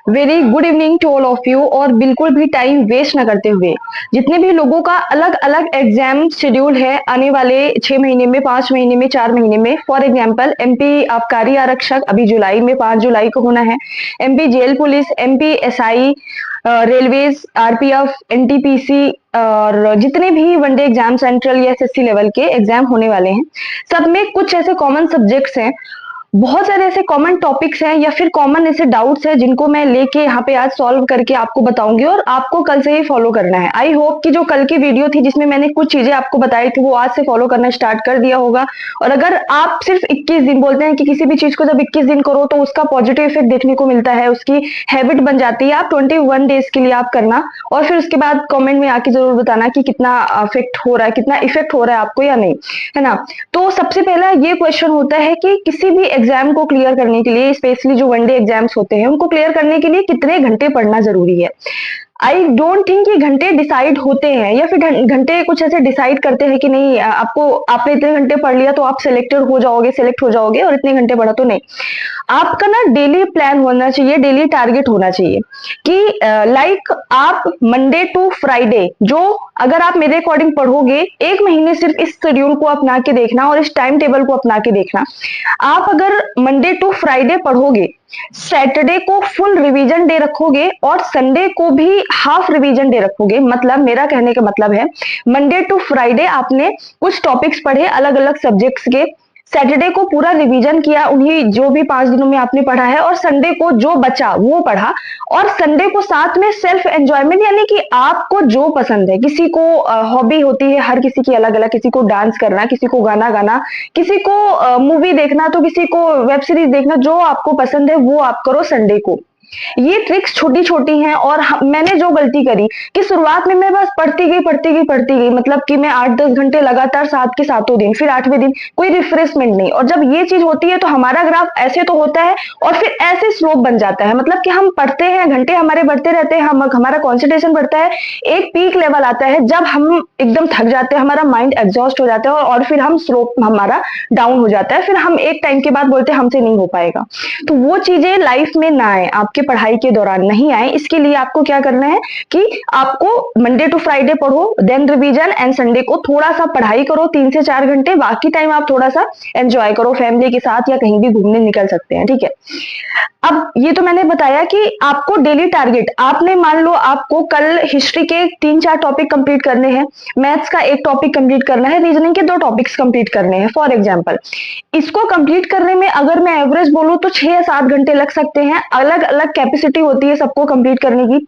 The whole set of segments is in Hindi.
Very good evening to all of you. और बिल्कुल भी टाइम वेस्ट ना करते हुए, जितने भी लोगों का अलग अलग एग्जाम शेड्यूल है आने वाले 6 महीने में, 5 महीने में, 4 महीने में। फॉर एग्जाम्पल एमपी आबकारी आरक्षक अभी जुलाई में, 5 जुलाई को होना है। MP jail police, MP SI, railways, RPF, NTPC और जितने भी वनडे एग्जाम सेंट्रल या एसएससी लेवल के एग्जाम होने वाले हैं, सब में कुछ ऐसे कॉमन सब्जेक्ट्स हैं, बहुत सारे ऐसे कॉमन टॉपिक्स हैं या फिर कॉमन ऐसे डाउट्स हैं जिनको मैं लेके यहाँ पे आज सॉल्व करके आपको बताऊंगी और आपको कल से ही फॉलो करना है। आई होप कि जो कल की वीडियो थी जिसमें मैंने कुछ चीजें आपको बताई थी वो आज से फॉलो करना स्टार्ट कर दिया होगा। और अगर आप सिर्फ 21 दिन, बोलते हैं कि किसी भी चीज को जब 21 दिन करो तो उसका पॉजिटिव इफेक्ट देखने को मिलता है, उसकी हैबिट बन जाती है। आप 21 डेज के लिए आप करना और फिर उसके बाद कॉमेंट में आके जरूर बताना कि कितना इफेक्ट हो रहा है, कितना इफेक्ट हो रहा है आपको या नहीं, है ना। तो सबसे पहला ये क्वेश्चन होता है कि किसी भी एग्जाम को क्लियर करने के लिए, स्पेशली जो वनडे एग्जाम्स होते हैं उनको क्लियर करने के लिए कितने घंटे पढ़ना जरूरी है। आई डोंट थिंक कि घंटे डिसाइड होते हैं या फिर घंटे कुछ ऐसे डिसाइड करते हैं कि नहीं आपको, आपने इतने घंटे पढ़ लिया तो आप सेलेक्ट हो जाओगे और इतने घंटे पढ़ा तो नहीं। आपका ना डेली प्लान होना चाहिए, डेली टारगेट होना चाहिए कि लाइक आप मंडे टू फ्राइडे, जो अगर आप मेरे अकॉर्डिंग पढ़ोगे, 1 महीने सिर्फ इस शेड्यूल को अपना के देखना और इस टाइम टेबल को अपना के देखना। आप अगर मंडे टू फ्राइडे पढ़ोगे, सैटरडे को फुल रिवीजन डे रखोगे और संडे को भी हाफ रिवीजन डे रखोगे, मतलब मेरा कहने का मतलब है मंडे टू फ्राइडे आपने कुछ टॉपिक्स पढ़े अलग अलग सब्जेक्ट्स के, सैटरडे को पूरा रिवीजन किया उन्हीं जो भी 5 दिनों में आपने पढ़ा है, और संडे को जो बचा वो पढ़ा। और संडे को साथ में सेल्फ एंजॉयमेंट, यानी कि आपको जो पसंद है, किसी को हॉबी होती है हर किसी की अलग अलग, किसी को डांस करना, किसी को गाना गाना, किसी को मूवी देखना, तो किसी को वेब सीरीज देखना, जो आपको पसंद है वो आप करो संडे को। ये ट्रिक्स छोटी छोटी हैं। और मैंने जो गलती करी कि शुरुआत में मैं बस पढ़ती गई, मतलब कि मैं 8-10 घंटे लगातार 7 के 7 दिन, फिर 8वें दिन कोई रिफ्रेशमेंट नहीं। और जब ये चीज होती है तो हमारा ग्राफ ऐसे तो होता है और फिर ऐसे स्लोप बन जाता है, मतलब कि हम पढ़ते हैं, घंटे हमारे बढ़ते रहते हैं, हमारा कॉन्सेंट्रेशन बढ़ता है, एक पीक लेवल आता है जब हम एकदम थक जाते हैं, हमारा माइंड एग्जॉस्ट हो जाता है और फिर हम स्लोप हमारा डाउन हो जाता है, फिर हम एक टाइम के बाद बोलते हैं हमसे नहीं हो पाएगा। तो वो चीजें लाइफ में ना आए, आपके पढ़ाई के दौरान नहीं आए, इसके लिए आपको क्या करना है कि आपको मंडे टू फ्राइडे पढ़ो, देन रिवीजन, एंड संडे को थोड़ा सा पढ़ाई करो 3 से 4 घंटे, बाकी टाइम आप थोड़ा सा एंजॉय करो फैमिली के साथ या कहीं भी घूमने निकल सकते हैं, ठीक है। अब ये तो मैंने बताया कि आपको डेली टारगेट, आपने मान लो आपको कल हिस्ट्री के 3-4 टॉपिक कंप्लीट करने हैं, मैथ्स का एक टॉपिक कंप्लीट करना है, रीजनिंग के 2 टॉपिक्स कंप्लीट करने हैं फॉर एग्जांपल। इसको कंप्लीट करने में अगर मैं एवरेज बोलूं तो 6 या 7 घंटे लग सकते हैं। अलग अलग कैपेसिटी होती है सबको कंप्लीट करने की,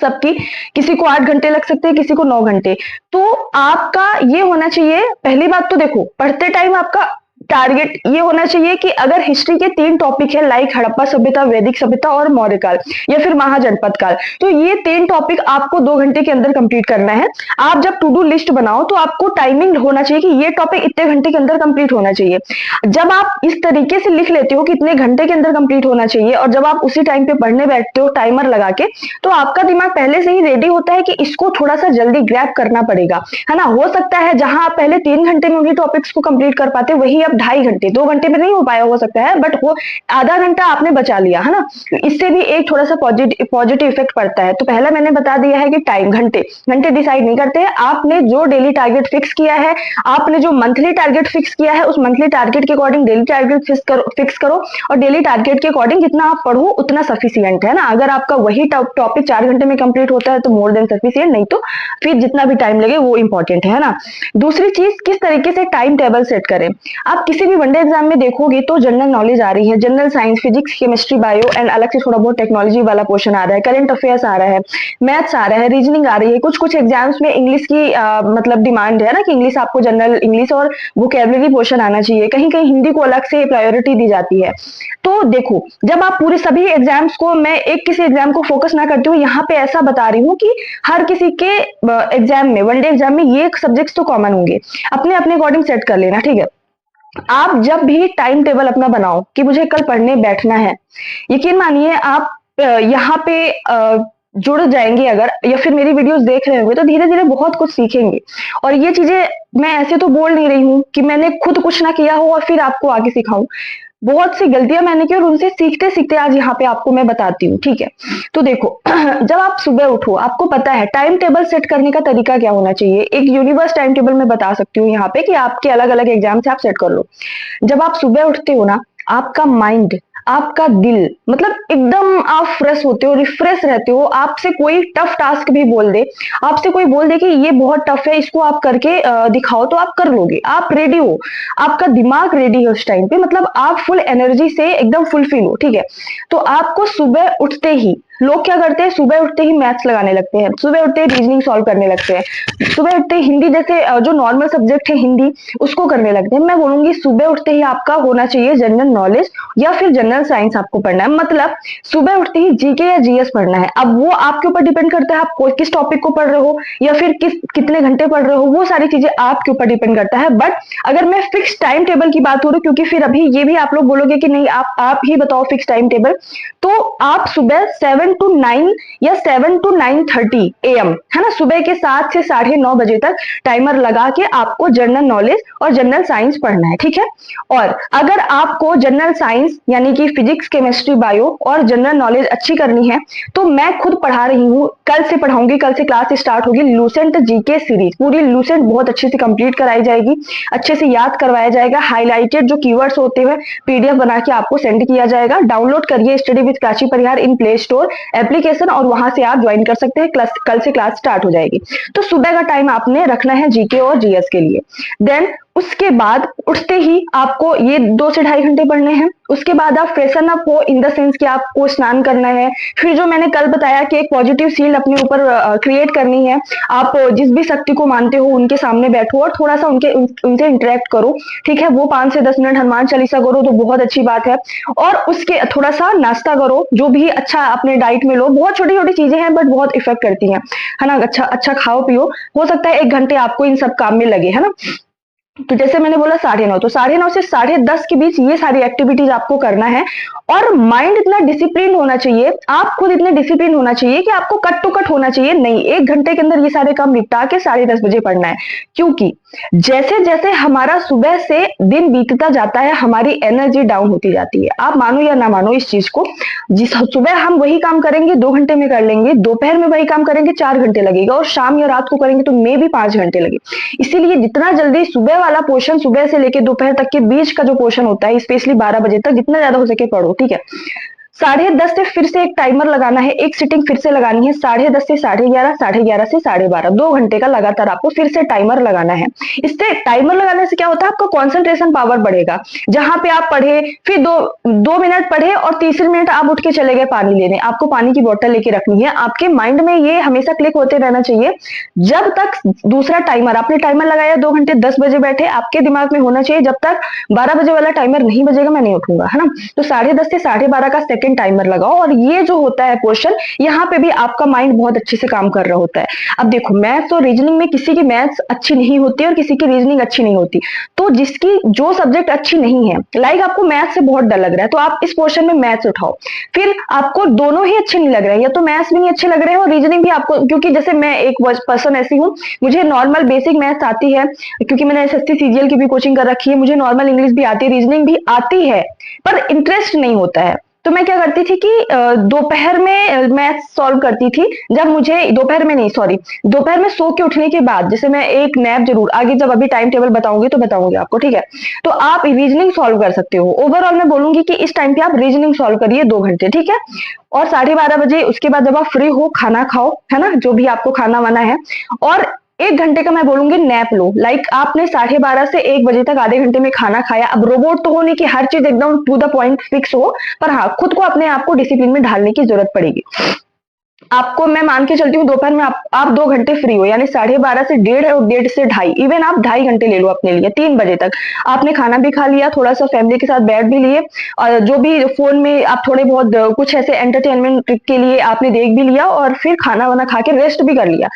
सबकी, किसी को 8 घंटे लग सकते हैं, किसी को 9 घंटे। तो आपका ये होना चाहिए, पहली बात तो देखो, पढ़ते टाइम आपका टारगेट ये होना चाहिए कि अगर हिस्ट्री के 3 टॉपिक है, लाइक हड़प्पा सभ्यता, वैदिक सभ्यता और मौर्य काल या फिर महाजनपद काल, तो ये 3 टॉपिक आपको 2 घंटे के अंदर कंप्लीट करना है। आप जब टू डू लिस्ट बनाओ तो आपको टाइमिंग होना चाहिए कि ये टॉपिक इतने घंटे के अंदर कंप्लीट होना चाहिए। जब आप इस तरीके से लिख लेते हो कि इतने घंटे के अंदर कंप्लीट होना चाहिए, और जब आप उसी टाइम पे पढ़ने बैठते हो टाइमर लगा के, तो आपका दिमाग पहले से ही रेडी होता है कि इसको थोड़ा सा जल्दी ग्रैब करना पड़ेगा, है ना। हो सकता है जहां आप पहले 3 घंटे में उन्हीं टॉपिक्स को कंप्लीट कर पाते, वही अब 2.5 घंटे, 2 घंटे में नहीं हो पाया हो सकता है, बट वो आधा घंटा आपने बचा लिया, है ना। इससे भी एक थोड़ा सा पॉजिटिव इफेक्ट पड़ता है। तो पहला मैंने बता दिया है कि टाइम, घंटे घंटे डिसाइड नहीं करते हैं। आपने जो डेली टारगेट फिक्स किया है, आपने जो मंथली टारगेट फिक्स किया है, उस मंथली टारगेट के अकॉर्डिंग डेली टारगेट फिक्स करो और डेली टारगेट के अकॉर्डिंग जितना आप पढ़ो उतना सफिशियंट है ना। अगर आपका वही टॉपिक 4 घंटे में कंप्लीट होता है तो मोर देन सफिशियंट, नहीं तो फिर जितना भी टाइम लगे वो इंपॉर्टेंट है ना। दूसरी चीज, किस तरीके से टाइम टेबल सेट करें। आप किसी भी वनडे एग्जाम में देखोगे तो जनरल नॉलेज आ रही है, general science, physics, chemistry, bio, and अलग से थोड़ा बहुत टेक्नोलॉजी वाला पोर्शन आ रहा है, करंट अफेयर्स आ रहा है, मैथ्स आ रहा है, रीजनिंग आ रही है। कुछ कुछ एग्जाम्स में इंग्लिश की मतलब डिमांड है ना कि इंग्लिश आपको, जनरल इंग्लिश और वोकेबलरी पोर्शन आना चाहिए, कहीं कहीं हिंदी को अलग से प्रायोरिटी दी जाती है। तो देखो, जब आप पूरे सभी एग्जाम्स को, मैं एक किसी एग्जाम को फोकस ना करती हूँ, यहाँ पे ऐसा बता रही हूँ कि हर किसी के एग्जाम में, वनडे एग्जाम में ये सब्जेक्ट्स तो कॉमन होंगे, अपने अपने अकॉर्डिंग सेट कर लेना, ठीक है। आप जब भी टाइम टेबल अपना बनाओ कि मुझे कल पढ़ने बैठना है, यकीन मानिए आप यहाँ पे जुड़ जाएंगे अगर, या फिर मेरी वीडियोस देख रहे होंगे तो धीरे धीरे बहुत कुछ सीखेंगे। और ये चीजें मैं ऐसे तो बोल नहीं रही हूँ कि मैंने खुद कुछ ना किया हो और फिर आपको आगे सिखाऊं। बहुत सी गलतियां मैंने की और उनसे सीखते सीखते आज यहाँ पे आपको मैं बताती हूँ, ठीक है। तो देखो जब आप सुबह उठो, आपको पता है टाइम टेबल सेट करने का तरीका क्या होना चाहिए। एक यूनिवर्स टाइम टेबल मैं बता सकती हूँ यहाँ पे कि आपके अलग अलग एग्जाम से आप सेट कर लो। जब आप सुबह उठते हो ना, आपका माइंड, आपका दिल, मतलब एकदम आप फ्रेश होते हो, रिफ्रेश रहते हो। आपसे कोई टफ टास्क भी बोल दे, आपसे कोई बोल दे कि ये बहुत टफ है, इसको आप करके दिखाओ, तो आप कर लोगे। आप रेडी हो, आपका दिमाग रेडी है उस टाइम पे, मतलब आप फुल एनर्जी से एकदम फुलफिल हो, ठीक है। तो आपको सुबह उठते ही, लोग क्या करते हैं, सुबह उठते ही मैथ्स लगाने लगते हैं, सुबह उठते ही रीजनिंग सॉल्व करने लगते हैं, सुबह उठते ही हिंदी जैसे जो नॉर्मल सब्जेक्ट है हिंदी, उसको करने लगते हैं। मैं बोलूंगी सुबह उठते ही आपका होना चाहिए जनरल नॉलेज या फिर जनरल साइंस आपको पढ़ना है। मतलब सुबह उठते ही जीके या जीएस पढ़ना है। अब वो आपके ऊपर डिपेंड करता है, आप किस टॉपिक को पढ़ रहे हो या फिर कितने घंटे पढ़ रहे हो, वो सारी चीजें आपके ऊपर डिपेंड करता है। बट अगर मैं फिक्स टाइम टेबल की बात हो रही, क्योंकि फिर अभी ये भी आप लोग बोलोगे कि नहीं आप ही बताओ फिक्स टाइम टेबल, तो आप सुबह 7 to 9 या 7 to 9:30 AM, है ना, सुबह के 7 से 9:30 बजे तक टाइमर लगा के आपको जनरल नॉलेज और जनरल साइंस पढ़ना है, ठीक है। और अगर आपको जनरल साइंस यानी कि फिजिक्स, केमिस्ट्री, बायो और जनरल नॉलेज अच्छी करनी है, तो मैं खुद पढ़ा रही हूँ, कल से पढ़ाऊंगी, कल से क्लास स्टार्ट होगी। लूसेंट जीके सीरीज पूरी लूसेंट बहुत अच्छे से कंप्लीट कराई जाएगी, अच्छे से याद करवाया जाएगा। हाईलाइटेड जो कीवर्ड्स होते हैं पीडीएफ बना के आपको सेंड किया जाएगा। डाउनलोड करिए study with Prachi Parihar in play store application, और वहां से आप ज्वाइन कर सकते हैं। कल से क्लास स्टार्ट हो जाएगी। तो सुबह का टाइम आपने रखना है जीके और जीएस के लिए। देन उसके बाद उठते ही आपको ये 2 से ढाई घंटे पढ़ने हैं। उसके बाद आप फ्रेशन अप हो इन द सेंस कि आपको स्नान करना है। फिर जो मैंने कल बताया कि एक पॉजिटिव सील अपने ऊपर क्रिएट करनी है। आप जिस भी शक्ति को मानते हो उनके सामने बैठो और थोड़ा सा उनसे इंटरेक्ट करो, ठीक है। वो 5 से 10 मिनट हनुमान चालीसा करो तो बहुत अच्छी बात है। और उसके थोड़ा सा नाश्ता करो, जो भी अच्छा अपने डाइट में लो। बहुत छोटी छोटी चीजें हैं बट बहुत इफेक्ट करती हैं, है ना। अच्छा अच्छा खाओ पियो, हो सकता है 1 घंटे आपको इन सब काम में लगे, है ना। तो जैसे मैंने बोला 9:30, तो 9:30 से 10:30 के बीच ये सारी एक्टिविटीज आपको करना है। और माइंड इतना डिसिप्लिन होना चाहिए, आप खुद इतने डिसिप्लिन होना चाहिए कि आपको कट टू कट होना चाहिए। नहीं, 1 घंटे के अंदर ये सारे काम निपटा के 10:30 बजे पढ़ना है। क्योंकि जैसे जैसे हमारा सुबह से दिन बीतता जाता है, हमारी एनर्जी डाउन होती जाती है। आप मानो या ना मानो इस चीज को, जिस सुबह हम वही काम करेंगे 2 घंटे में कर लेंगे, दोपहर में वही काम करेंगे 4 घंटे लगेगा, और शाम या रात को करेंगे तो मे भी 5 घंटे लगे। इसीलिए जितना जल्दी सुबह वाला पोर्शन, सुबह से लेकर दोपहर तक के बीच का जो पोर्शन होता है, स्पेशली 12 बजे तक, जितना ज्यादा हो सके पढ़ो, ठीक है। 10:30 से फिर से एक टाइमर लगाना है, एक सिटिंग फिर से लगानी है। 10:30 से 11:30, 11:30 से 12:30, 2 घंटे का लगातार आपको फिर से टाइमर लगाना है। इससे टाइमर लगाने से क्या होता है, आपका कॉन्सेंट्रेशन पावर बढ़ेगा। जहां पे आप पढ़े, फिर 2 मिनट पढ़े और तीसरे मिनट आप उठ के चले गए पानी लेने, आपको पानी की बोतल लेके रखनी है। आपके माइंड में ये हमेशा क्लिक होते रहना चाहिए, जब तक दूसरा टाइमर, आपने टाइमर लगाया 2 घंटे, 10 बजे बैठे, आपके दिमाग में होना चाहिए जब तक 12 बजे वाला टाइमर नहीं बजेगा मैं नहीं उठूंगा, है ना। तो 10:30 से 12:30 का सेकंड टाइमर लगाओ, और ये जो होता है पोर्शन, यहाँ पे भी आपका माइंड बहुत अच्छे से काम कर रहा होता है। अब देखो, मैथ्स और रीजनिंग में किसी की मैथ्स अच्छी नहीं होती और किसी की रीजनिंग अच्छी नहीं होती। तो जिसकी जो सब्जेक्ट अच्छी नहीं है, लाइक आपको मैथ्स से बहुत डर लग रहा है, तो आप इस पोर्शन में मैथ्स उठाओ। फिर आपको दोनों ही अच्छे नहीं लग रहे हैं, या तो मैथ्स भी नहीं अच्छे लग रहे हैं और रीजनिंग भी आपको, क्योंकि जैसे मैं एक पर्सन ऐसी हूँ, मुझे नॉर्मल बेसिक मैथ्स आती है, क्योंकि मैंने एसएससी सीजीएल की भी कोचिंग कर रखी है, मुझे नॉर्मल इंग्लिश भी आती है, रीजनिंग भी आती है, पर इंटरेस्ट नहीं होता है। तो मैं क्या करती थी कि दोपहर में मैथ सॉल्व करती थी, जब मुझे दोपहर में नहीं, सॉरी, दोपहर में सो के उठने के बाद, जैसे मैं एक नैप जरूर, आगे जब अभी टाइम टेबल बताऊंगी तो बताऊंगी आपको, ठीक है। तो आप रीजनिंग सॉल्व कर सकते हो। ओवरऑल मैं बोलूंगी कि इस टाइम पे आप रीजनिंग सॉल्व करिए 2 घंटे, ठीक है। और 12:30 बजे उसके बाद जब आप फ्री हो, खाना खाओ, है ना, जो भी आपको खाना वाना है। और 1 घंटे का मैं बोलूंगी नैप लो। लाइक आपने 12:30 से 1 बजे तक आधे घंटे में खाना खाया। अब रोबोट तो हो नहीं कि हर चीज एकदम टू द पॉइंट फिक्स हो, पर हाँ, खुद को अपने आप को डिसिप्लिन में ढालने की जरूरत पड़ेगी। आपको मैं मान के चलती हूँ दोपहर में आप 2 घंटे फ्री हो, यानी 12:30 से 1:30 और 1:30 से 2:30, इवन आप 2.5 घंटे ले लो अपने लिए। 3 बजे तक आपने खाना भी खा लिया, थोड़ा सा फैमिली के साथ बैठ भी लिए, और जो भी फोन में आप थोड़े बहुत कुछ ऐसे एंटरटेनमेंट के लिए आपने देख भी लिया, और फिर खाना वाना खा के रेस्ट भी कर लिया।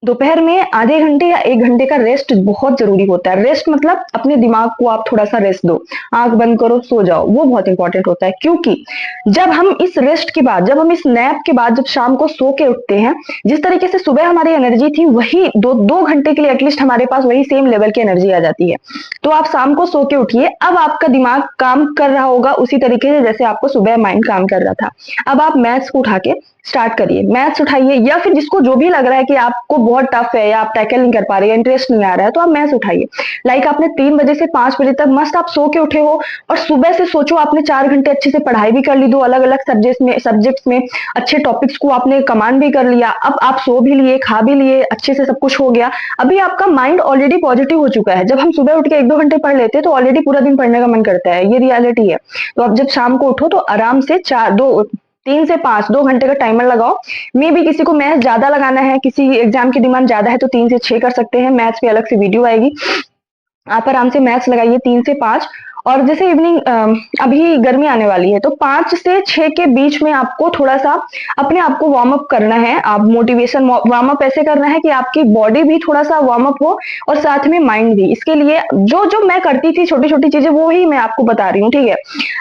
दोपहर में आधे घंटे या 1 घंटे का रेस्ट बहुत ज़रूरी होता है। रेस्ट मतलब अपने दिमाग को आप थोड़ा-सा रेस्ट दो। आँख बंद करो, सो जाओ, वो बहुत इम्पोर्टेंट होता है। क्योंकि जब हम इस रेस्ट के बाद, जब हम इस नैप के बाद जब शाम को सो के उठते हैं, जिस तरीके से सुबह हमारी एनर्जी थी, वही 2 घंटे के लिए एटलीस्ट हमारे पास वही सेम लेवल की एनर्जी आ जाती है। तो आप शाम को सो के उठिए, अब आपका दिमाग काम कर रहा होगा उसी तरीके से जैसे आपको सुबह माइंड काम कर रहा था। अब आप मैथ्स को उठा के स्टार्ट करिए, मैथ्स उठाइए, या फिर जिसको जो भी लग रहा है कि आपको बहुत टफ है या आप टैकल नहीं कर पा रहे हैं, इंटरेस्ट नहीं आ रहा है, तो आप मैथ्स उठाइए। लाइक आपने 3 बजे से 5 बजे तक मस्त आप सो के उठे हो और सुबह से सोचो आपने 4 घंटे अच्छे से पढ़ाई भी कर ली, 2 अलग-अलग सब्जेक्ट्स में अच्छे टॉपिक्स को आपने कमांड भी कर लिया। अब आप सो भी लिए, खा भी लिए, अच्छे से सब कुछ हो गया। अभी आपका माइंड ऑलरेडी पॉजिटिव हो चुका है। जब हम सुबह उठ के 1-2 घंटे पढ़ लेते हैं तो ऑलरेडी पूरा दिन पढ़ने का मन करता है, ये रियलिटी है। तो अब जब शाम को उठो तो आराम से 3 से 5 2 घंटे का टाइमर लगाओ। मे बी किसी को मैथ्स ज्यादा लगाना है, किसी एग्जाम की डिमांड ज्यादा है तो 3 से 6 कर सकते हैं। मैथ्स पे अलग से वीडियो आएगी, आप आराम से मैथ्स लगाइए 3 से 5। और जैसे इवनिंग अभी गर्मी आने वाली है तो 5 से 6 के बीच में आपको थोड़ा सा अपने आप को वार्म अप करना है। आप मोटिवेशन वार्म अप ऐसे करना है कि आपकी बॉडी भी थोड़ा सा वार्म अप हो और साथ में माइंड भी। इसके लिए जो जो मैं करती थी छोटी छोटी चीजें वो ही मैं आपको बता रही हूँ, ठीक है।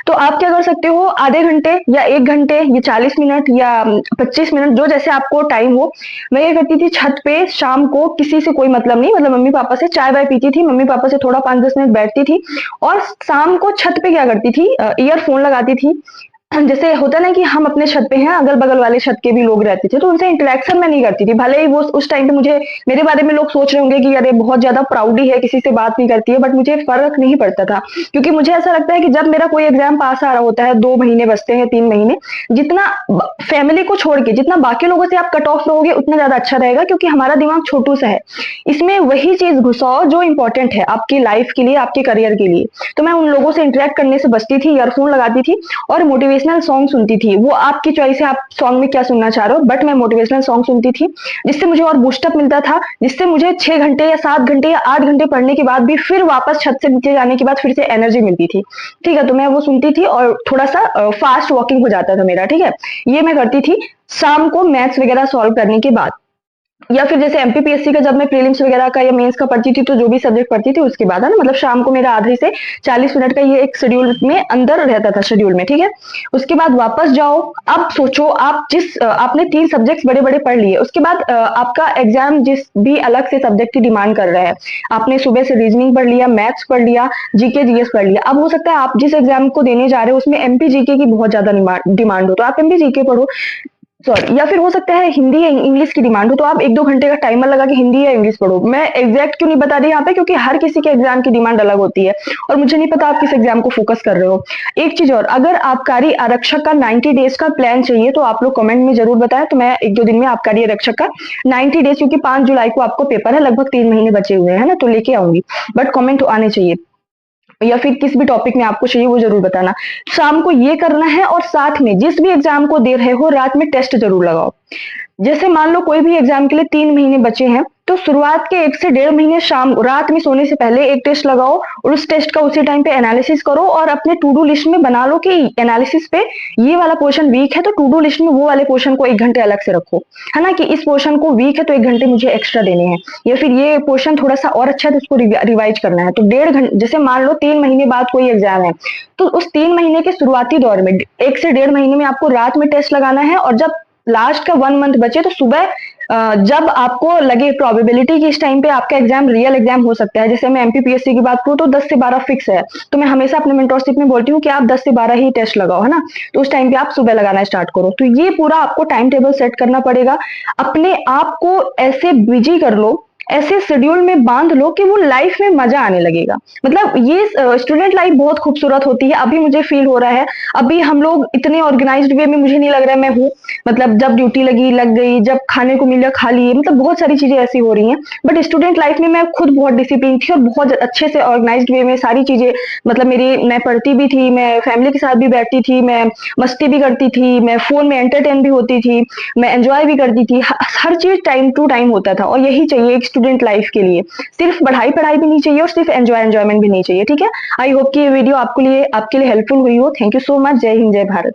तो आप क्या कर सकते हो, आधे घंटे या 1 घंटे या 40 मिनट या 25 मिनट, जो जैसे आपको टाइम हो। मैं ये करती थी छत पे शाम को, किसी से कोई मतलब नहीं, मतलब मम्मी पापा से चाय वाय पीती थी, मम्मी पापा से थोड़ा 5-10 मिनट बैठती थी और शाम को छत पे क्या करती थी, ईयरफोन लगाती थी। जैसे होता है ना कि हम अपने छत पे हैं, अगल बगल वाले छत के भी लोग रहते थे, तो उनसे इंटरेक्शन मैं नहीं करती थी। भले ही वो उस टाइम पे मुझे, मेरे बारे में लोग सोच रहे होंगे कि अरे बहुत ज्यादा प्राउडी है, किसी से बात नहीं करती है, बट मुझे फर्क नहीं पड़ता था। क्योंकि मुझे ऐसा लगता है कि जब मेरा कोई एग्जाम पास आ रहा होता है, 2 महीने बचते हैं, 3 महीने, जितना फैमिली को छोड़ के जितना बाकी लोगों से आप कट ऑफ रहोगे उतना ज्यादा अच्छा रहेगा। क्योंकि हमारा दिमाग छोटू सा है, इसमें वही चीज घुसाओ जो इंपॉर्टेंट है आपकी लाइफ के लिए, आपके करियर के लिए। तो मैं उन लोगों से इंटरेक्ट करने से बचती थी, ईयरफोन लगाती थी और मोटिवेशनल सॉन्ग सुनती थी। वो आपकी चॉइस है, आप सॉन्ग में क्या सुनना चाह रहे हो, बट मैं मोटिवेशनल सॉन्ग सुनती थी, जिससे मुझे और बूस्टअप मिलता था, जिससे मुझे 6 घंटे या 7 घंटे या 8 घंटे पढ़ने के बाद भी फिर वापस छत से नीचे जाने के बाद फिर से एनर्जी मिलती थी, ठीक है। तो मैं वो सुनती थी और थोड़ा सा फास्ट वॉकिंग हो जाता था मेरा, ठीक है। ये मैं करती थी शाम को मैथ्स वगैरह सॉल्व करने के बाद। या फिर जैसे एमपीपीएससी का जब मैं प्रीलिम्स वगैरह का या मेंस का पढ़ती थी तो जो भी सब्जेक्ट पढ़ती थी उसके बाद, है ना, मतलब शाम को मेरा आधे से 40 मिनट का ये एक शेड्यूल में अंदर रहता था, शेड्यूल में, ठीक है। उसके बाद वापस जाओ। अब सोचो आप आपने 3 सब्जेक्ट्स बड़े बड़े पढ़ लिए, उसके बाद आपका एग्जाम जिस भी अलग से सब्जेक्ट की डिमांड कर रहा है, आपने सुबह से रीजनिंग पढ़ लिया, मैथ्स पढ़ लिया, जीके जीएस पढ़ लिया। अब हो सकता है आप जिस एग्जाम को देने जा रहे हो उसमें एमपी जीके की बहुत ज्यादा डिमांड हो, तो आप एमपी जीके पढ़ो, सॉरी। या फिर हो सकता है हिंदी या इंग्लिश की डिमांड हो, तो आप 1-2 घंटे का टाइमर लगा के हिंदी या इंग्लिश पढ़ो। मैं एग्जैक्ट क्यों नहीं बता रही यहाँ पे, क्योंकि हर किसी के एग्जाम की डिमांड अलग होती है और मुझे नहीं पता आप किस एग्जाम को फोकस कर रहे हो। एक चीज और, अगर आबकारी आरक्षक का 90 डेज का प्लान चाहिए तो आप लोग कमेंट में जरूर बताएं, तो मैं 1-2 दिन में आबकारी आरक्षक का 90 डेज, क्योंकि 5 जुलाई को आपको पेपर है, लगभग 3 महीने बचे हुए हैं ना, तो लेके आऊंगी। बट कमेंट आने चाहिए, या फिर किस भी टॉपिक में आपको चाहिए वो जरूर बताना। शाम को ये करना है और साथ में जिस भी एग्जाम को दे रहे हो रात में टेस्ट जरूर लगाओ। जैसे मान लो कोई भी एग्जाम के लिए 3 महीने बचे हैं, तो शुरुआत के 1 से 1.5 महीने शाम रात में सोने से पहले एक टेस्ट लगाओ और उस टेस्ट का उसी टाइम पे एनालिसिस करो और अपने टू डू लिस्ट में बना लो कि एनालिसिस पे ये वाला पोर्शन वीक है तो टू डू लिस्ट में वो वाले पोर्शन को 1 घंटे अलग से रखो, है ना, कि इस पोर्शन को वीक है तो 1 घंटे मुझे एक्स्ट्रा देने हैं, या फिर ये पोर्शन थोड़ा सा और अच्छा है तो उसको रिवाइज करना है। तो 1.5 घंटे, जैसे मान लो 3 महीने बाद कोई एग्जाम है, तो उस 3 महीने के शुरुआती दौर में 1 से 1.5 महीने में आपको रात में टेस्ट लगाना है, और जब लास्ट का 1 मंथ बचे तो सुबह जब आपको लगे प्रोबेबिलिटी कि इस टाइम पे आपका एग्जाम रियल एग्जाम हो सकता है, जैसे मैं एमपीपीएससी की बात करूँ तो 10 से 12 फिक्स है, तो मैं हमेशा अपने मेंटरशिप में बोलती हूँ कि आप 10 से 12 ही टेस्ट लगाओ, है ना। तो उस टाइम पे आप सुबह लगाना स्टार्ट करो। तो ये पूरा आपको टाइम टेबल सेट करना पड़ेगा, अपने आप को ऐसे बिजी कर लो, ऐसे शेड्यूल में बांध लो कि वो लाइफ में मजा आने लगेगा। मतलब ये स्टूडेंट लाइफ बहुत खूबसूरत होती है, अभी मुझे फील हो रहा है। अभी हम लोग इतने ऑर्गेनाइज्ड वे में मुझे नहीं लग रहा है मैं हूँ, मतलब जब ड्यूटी लगी लग गई, जब खाने को मिला खा लिए, मतलब बहुत सारी चीजें ऐसी हो रही हैं। बट स्टूडेंट लाइफ में मैं खुद बहुत डिसिप्लिन थी और बहुत अच्छे से ऑर्गेनाइज्ड वे में सारी चीजें, मतलब मेरी, मैं पढ़ती भी थी, मैं फैमिली के साथ भी बैठती थी, मैं मस्ती भी करती थी, मैं फोन में एंटरटेन भी होती थी, मैं एंजॉय भी करती थी, हर चीज टाइम टू टाइम होता था। और यही चाहिए एक स्टूडेंट लाइफ के लिए, सिर्फ पढ़ाई पढ़ाई भी नहीं चाहिए और सिर्फ एंजॉयमेंट भी नहीं चाहिए, ठीक है। आई होप कि ये वीडियो आपके लिए हेल्पफुल हुई हो। Thank you so much. जय हिंद, जय भारत।